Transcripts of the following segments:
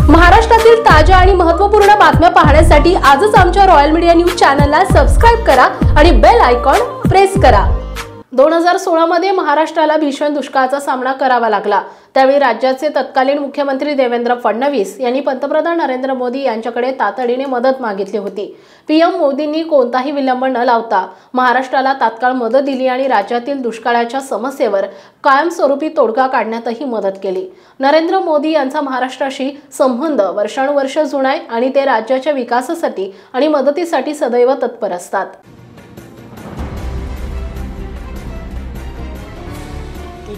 महाराष्ट्रातील ताज्या आणि महत्त्वपूर्ण बातम्या पाहण्यासाठी आजच आमच्या रॉयल मीडिया न्यूज चॅनलला सबस्क्राइब करा आणि बेल आयकॉन प्रेस करा। 2016 मध्ये महाराष्ट्राला भीषण दुष्काळाचा सामना करावा लागला। त्यावेळी राज्याचे तत्कालीन मुख्यमंत्री देवेंद्र फडणवीस यांनी पंतप्रधान नरेंद्र मोदी यांच्याकडे तातडीने मदत मागितली होती। पीएम मोदींनी कोणताही विलंब न लावता महाराष्ट्राला तात्काळ मदत दिली आणि राज्यातील दुष्काळाच्या समस्येवर कायमस्वरूपी तोडगा काढण्यातही मदत केली। नरेंद्र मोदी यांचा महाराष्ट्राशी संबंध वर्षानुवर्ष जुना आहे आणि ते राज्याच्या विकासासाठी आणि मदतीसाठी सदैव तत्पर असतात।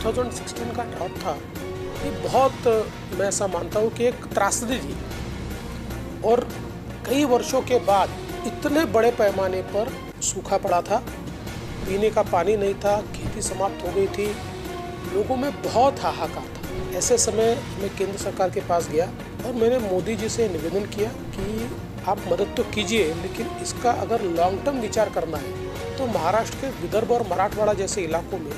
2016 का ड्रॉट था, ये बहुत, मैं ऐसा मानता हूँ कि एक त्रासदी थी और कई वर्षों के बाद इतने बड़े पैमाने पर सूखा पड़ा था, पीने का पानी नहीं था, खेती समाप्त हो गई थी, लोगों में बहुत हाहाकार था। ऐसे समय मैं केंद्र सरकार के पास गया और मैंने मोदी जी से निवेदन किया कि आप मदद तो कीजिए, लेकिन इसका अगर लॉन्ग टर्म विचार करना है तो महाराष्ट्र के विदर्भ और मराठवाड़ा जैसे इलाकों में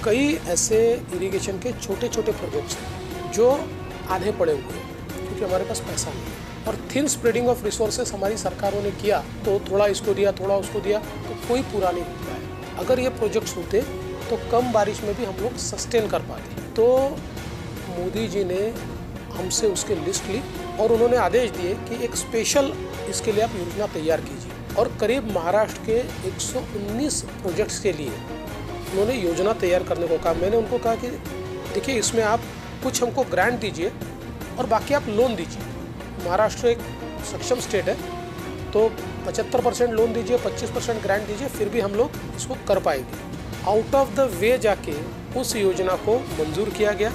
कई ऐसे इरिगेशन के छोटे छोटे प्रोजेक्ट्स हैं जो आधे पड़े हुए हैं क्योंकि हमारे पास पैसा नहीं है, और थिन स्प्रेडिंग ऑफ रिसोर्सेस हमारी सरकारों ने किया, तो थोड़ा इसको दिया थोड़ा उसको दिया, तो कोई पूरा नहीं होता है। अगर ये प्रोजेक्ट्स होते तो कम बारिश में भी हम लोग सस्टेन कर पाते। तो मोदी जी ने हमसे उसके लिस्ट ली और उन्होंने आदेश दिए कि एक स्पेशल इसके लिए आप योजना तैयार कीजिए, और करीब महाराष्ट्र के 119 प्रोजेक्ट्स के लिए उन्होंने योजना तैयार करने को कहा। मैंने उनको कहा कि देखिए, इसमें आप कुछ हमको ग्रांट दीजिए और बाकी आप लोन दीजिए। महाराष्ट्र एक सक्षम स्टेट है, तो 75% लोन दीजिए, 25% ग्रांट दीजिए, फिर भी हम लोग इसको कर पाएंगे। आउट ऑफ द वे जाके उस योजना को मंजूर किया गया।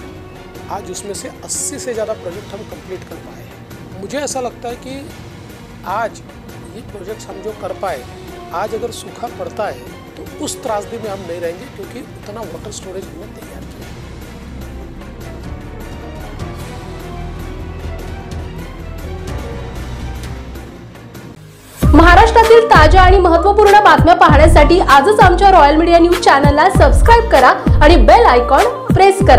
आज उसमें से 80 से ज़्यादा प्रोजेक्ट हम कंप्लीट कर पाए हैं। मुझे ऐसा लगता है कि आज ये प्रोजेक्ट्स हम जो कर पाए, आज अगर सूखा पड़ता है तो उस त्रासदी में हम नहीं रहेंगे, क्योंकि उतना वाटर स्टोरेज हमने तैयार किया। महाराष्ट्रातील ताज्या आणि महत्त्वपूर्ण बातम्या पाहण्यासाठी आजच आमच्या रॉयल मीडिया न्यूज चॅनलला सबस्क्राइब करा आणि बेल आयकॉन प्रेस करा।